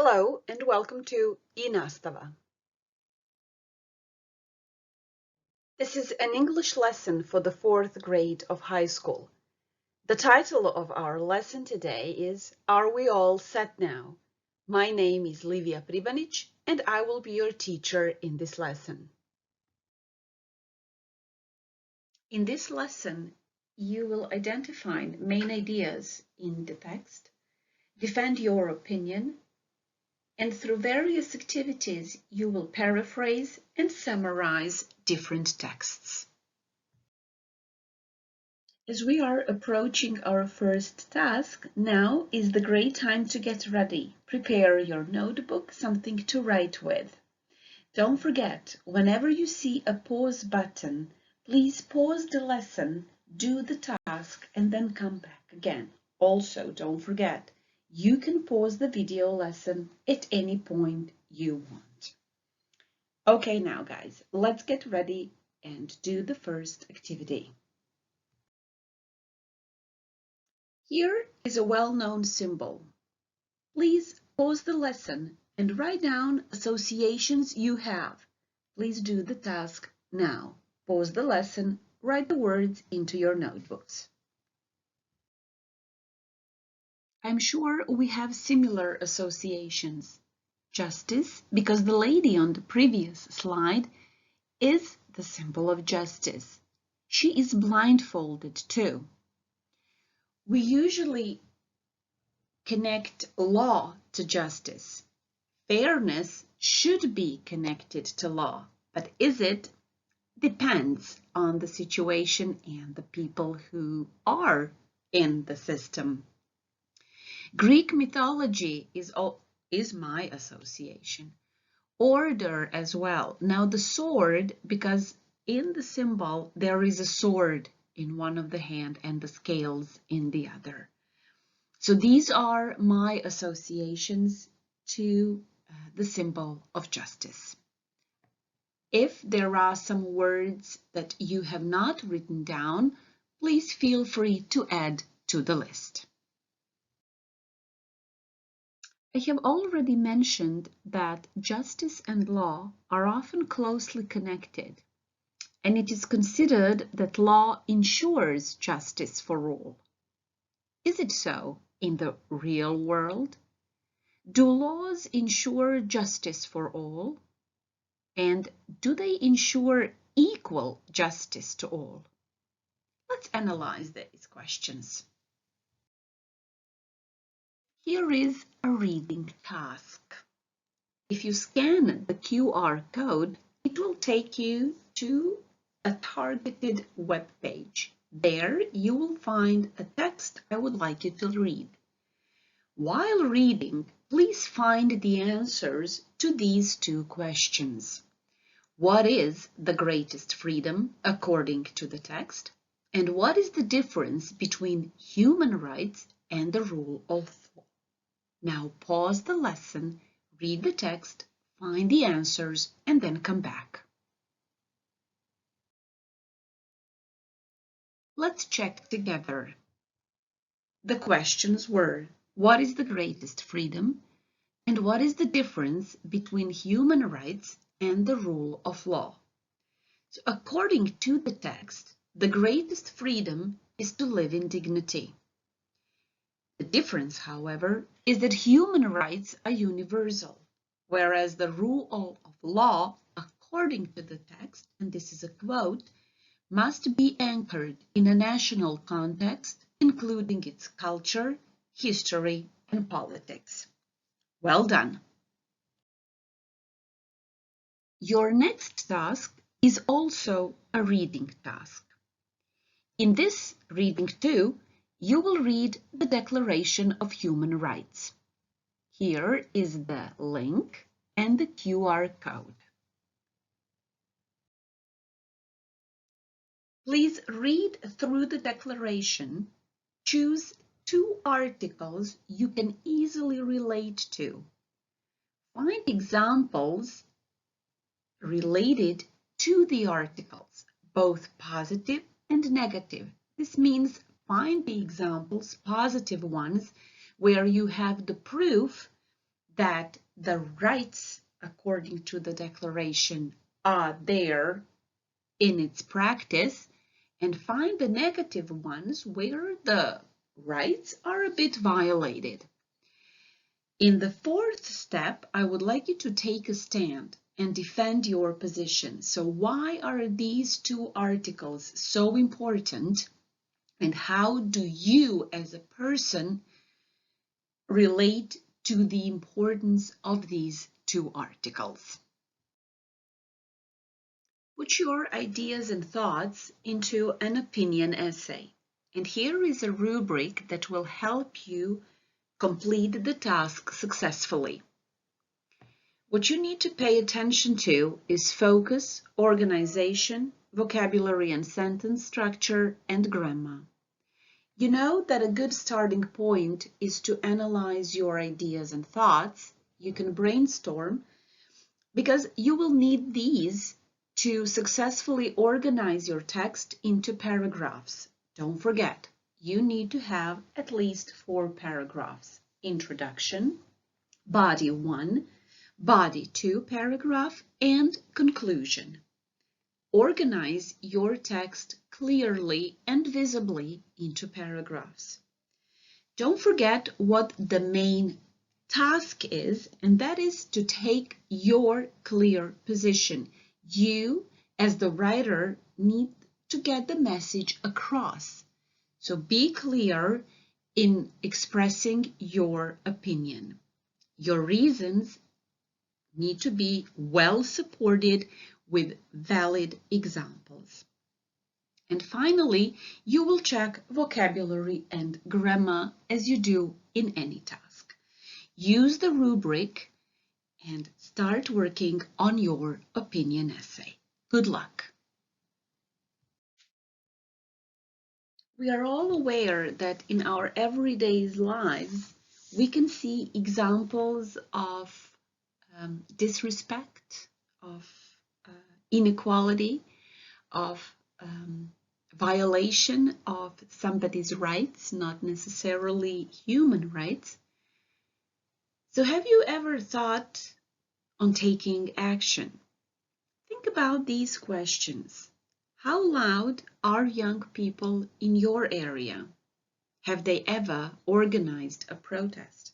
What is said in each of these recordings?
Hello and welcome to i-nastava. This is an English lesson for the 4th grade of high school. The title of our lesson today is Are We All Set Now? My name is Livija Pribanić and I will be your teacher in this lesson. In this lesson, you will identify main ideas in the text, defend your opinion, and through various activities, you will paraphrase and summarize different texts. As we are approaching our first task, now is the great time to get ready. Prepare your notebook, something to write with. Don't forget, whenever you see a pause button, please pause the lesson, do the task, and then come back again. Also, don't forget, you can pause the video lesson at any point you want. Okay, now guys, let's get ready and do the first activity. Here is a well-known symbol. Please pause the lesson and write down associations you have. Please do the task now. Pause the lesson, write the words into your notebooks. I'm sure we have similar associations. Justice, because the lady on the previous slide is the symbol of justice. She is blindfolded too. We usually connect law to justice. Fairness should be connected to law, but is it? Depends on the situation and the people who are in the system. Greek mythology is my association. Order as well. Now the sword, because in the symbol there is a sword in one of the hand and the scales in the other. So these are my associations to the symbol of justice. If there are some words that you have not written down, please feel free to add to the list. I have already mentioned that justice and law are often closely connected, and it is considered that law ensures justice for all. Is it so in the real world? Do laws ensure justice for all? And do they ensure equal justice to all? Let's analyze these questions. Here is a reading task. If you scan the QR code, it will take you to a targeted web page. There you will find a text I would like you to read. While reading, please find the answers to these two questions. What is the greatest freedom according to the text? And what is the difference between human rights and the rule of law? Now pause the lesson, read the text, find the answers, and then come back. Let's check together. The questions were, what is the greatest freedom? And what is the difference between human rights and the rule of law? So according to the text, the greatest freedom is to live in dignity. The difference, however, is that human rights are universal, whereas the rule of law, according to the text, and this is a quote, must be anchored in a national context, including its culture, history, and politics. Well done. Your next task is also a reading task. In this reading too, you will read the Declaration of Human Rights. Here is the link and the QR code. Please read through the declaration. Choose 2 articles you can easily relate to. Find examples related to the articles, both positive and negative. This means find the examples, positive ones, where you have the proof that the rights, according to the declaration, are there in its practice, and find the negative ones where the rights are a bit violated. In the fourth step, I would like you to take a stand and defend your position. So why are these two articles so important, and how do you as a person relate to the importance of these two articles? Put your ideas and thoughts into an opinion essay. And here is a rubric that will help you complete the task successfully. What you need to pay attention to is focus, organization, vocabulary and sentence structure, and grammar. You know that a good starting point is to analyze your ideas and thoughts. You can brainstorm because you will need these to successfully organize your text into paragraphs. Don't forget, you need to have at least 4 paragraphs. Introduction, body 1, body 2 paragraph, and conclusion. Organize your text clearly and visibly into paragraphs. Don't forget what the main task is, and that is to take your clear position. You, as the writer, need to get the message across. So be clear in expressing your opinion. Your reasons need to be well supported with valid examples. And finally, you will check vocabulary and grammar as you do in any task. Use the rubric and start working on your opinion essay. Good luck! We are all aware that in our everyday lives, we can see examples of disrespect, of inequality, of violation of somebody's rights, not necessarily human rights. So have you ever thought on taking action? Think about these questions. How loud are young people in your area? Have they ever organized a protest?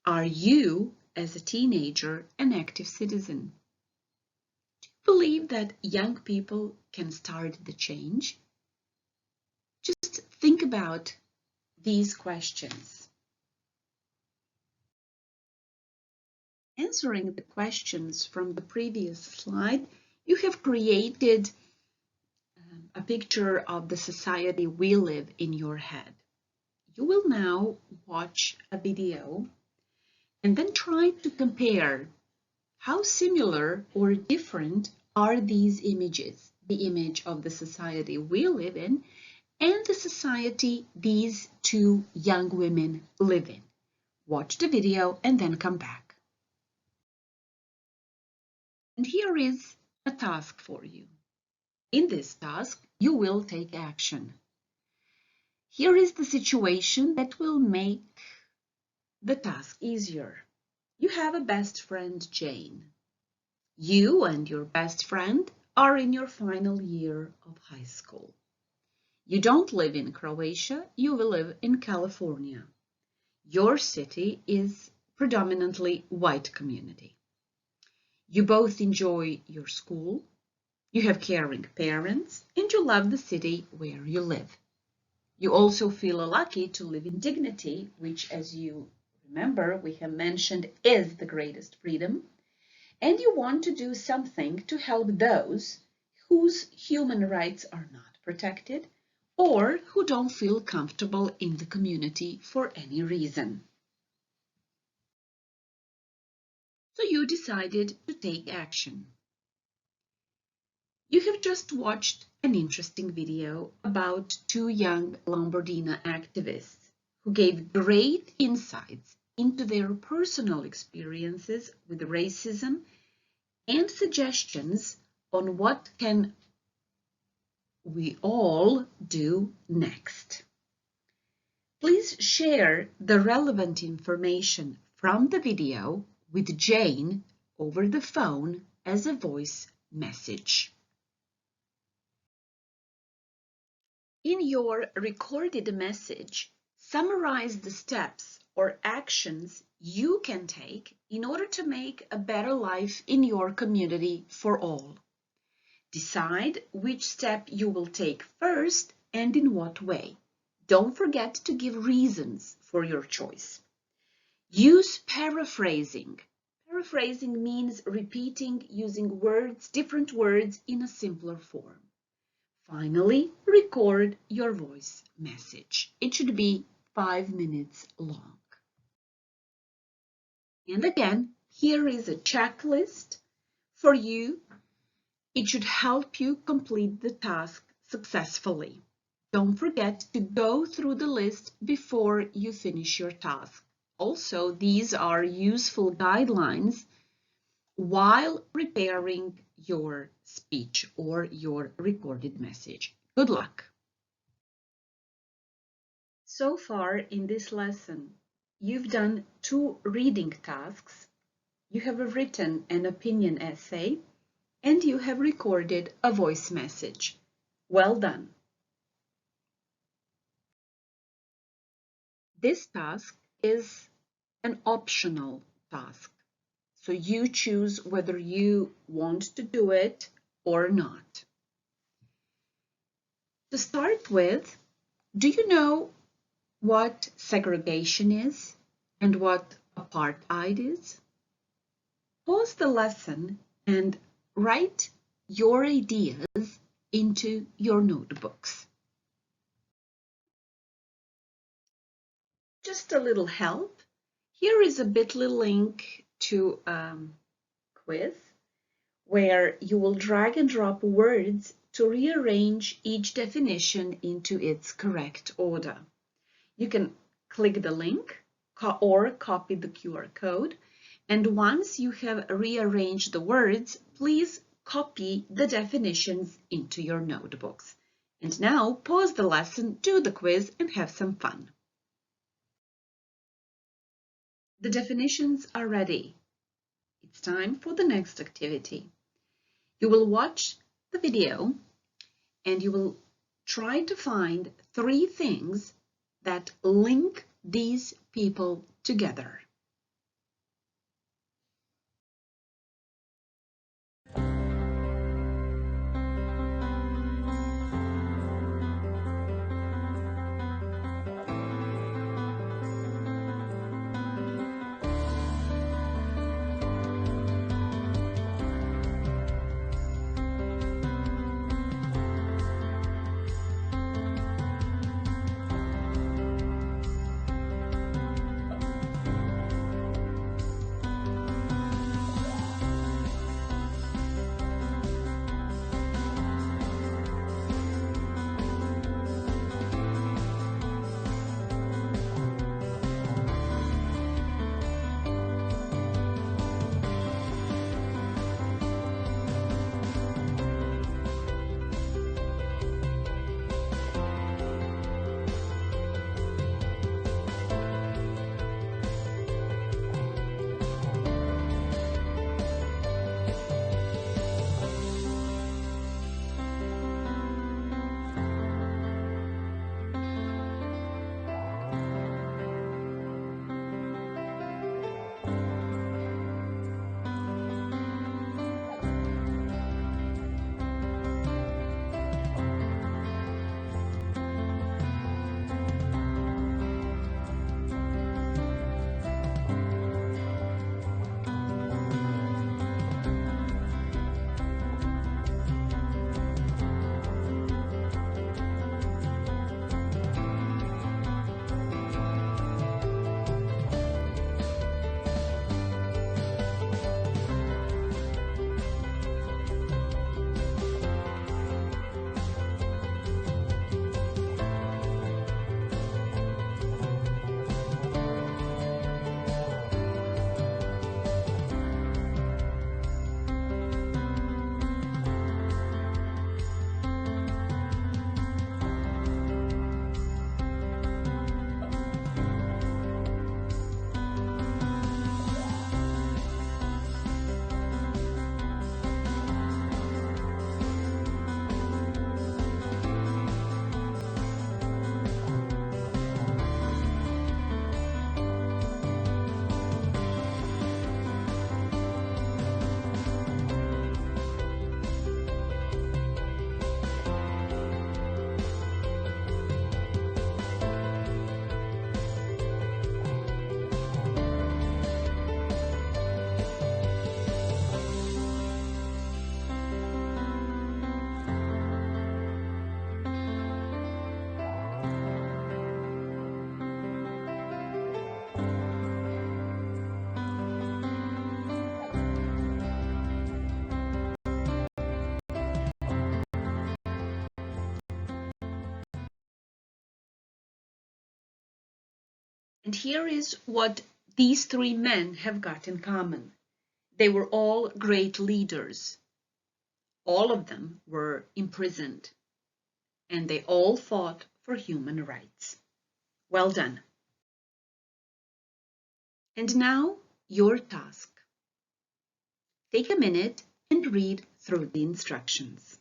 Are you, as a teenager, an active citizen? Do you believe that young people can start the change? Just think about these questions. Answering the questions from the previous slide, you have created a picture of the society we live in your head. You will now watch a video and then try to compare how similar or different are these images, the image of the society we live in and the society these two young women live in. Watch the video and then come back. And here is a task for you. In this task, you will take action. Here is the situation that will make the task easier. You have a best friend, Jane. You and your best friend are in your final year of high school. You don't live in Croatia, you will live in California. Your city is predominantly white community. You both enjoy your school, you have caring parents, and you love the city where you live. You also feel lucky to live in dignity, which, as you remember, we have mentioned is the greatest freedom, and you want to do something to help those whose human rights are not protected or who don't feel comfortable in the community for any reason. So you decided to take action. You have just watched an interesting video about two young Lombardina activists who gave great insights into their personal experiences with racism and suggestions on what can we all do next. Please share the relevant information from the video with Jane over the phone as a voice message. In your recorded message, summarize the steps or actions you can take in order to make a better life in your community for all. Decide which step you will take first and in what way. Don't forget to give reasons for your choice. Use paraphrasing. Paraphrasing means repeating using different words in a simpler form. Finally, record your voice message. It should be 5 minutes long. And again, here is a checklist for you. It should help you complete the task successfully. Don't forget to go through the list before you finish your task. Also, these are useful guidelines while preparing your speech or your recorded message. Good luck! So far in this lesson, you've done 2 reading tasks, you have written an opinion essay, and you have recorded a voice message. Well done! This task is an optional task, so you choose whether you want to do it or not. To start with, do you know what segregation is and what apartheid is? Pause the lesson and write your ideas into your notebooks. Just a little help. Here is a bit.ly link to a quiz where you will drag and drop words to rearrange each definition into its correct order. You can click the link or copy the QR code, and once you have rearranged the words, please copy the definitions into your notebooks. And now pause the lesson, do the quiz, and have some fun. The definitions are ready. It's time for the next activity. You will watch the video and you will try to find 3 things that link these people together. And here is what these three men have got in common. They were all great leaders. All of them were imprisoned, and they all fought for human rights. Well done. And now, your task. Take a minute and read through the instructions.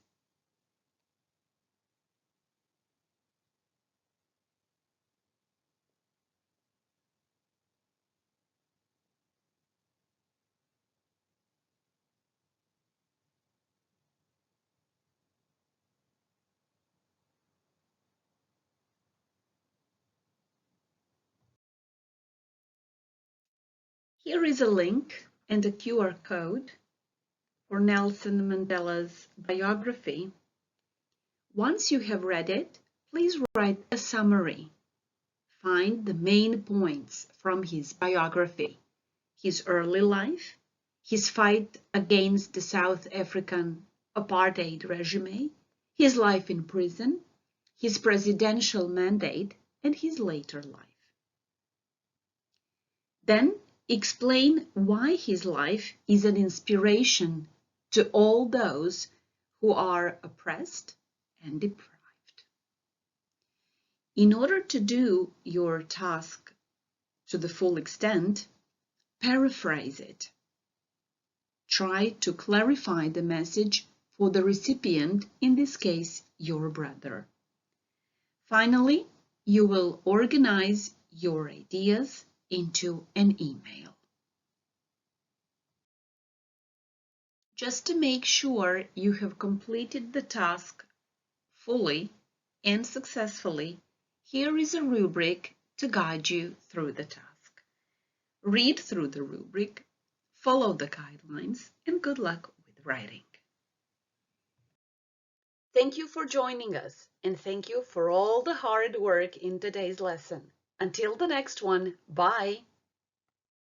Here is a link and a QR code for Nelson Mandela's biography. Once you have read it, please write a summary. Find the main points from his biography: his early life, his fight against the South African apartheid regime, his life in prison, his presidential mandate, and his later life. Then explain why his life is an inspiration to all those who are oppressed and deprived. In order to do your task to the full extent, paraphrase it. Try to clarify the message for the recipient, in this case, your brother. Finally, you will organize your ideas into an email. Just to make sure you have completed the task fully and successfully, here is a rubric to guide you through the task. Read through the rubric, follow the guidelines, and good luck with writing. Thank you for joining us, and thank you for all the hard work in today's lesson. Until the next one, bye!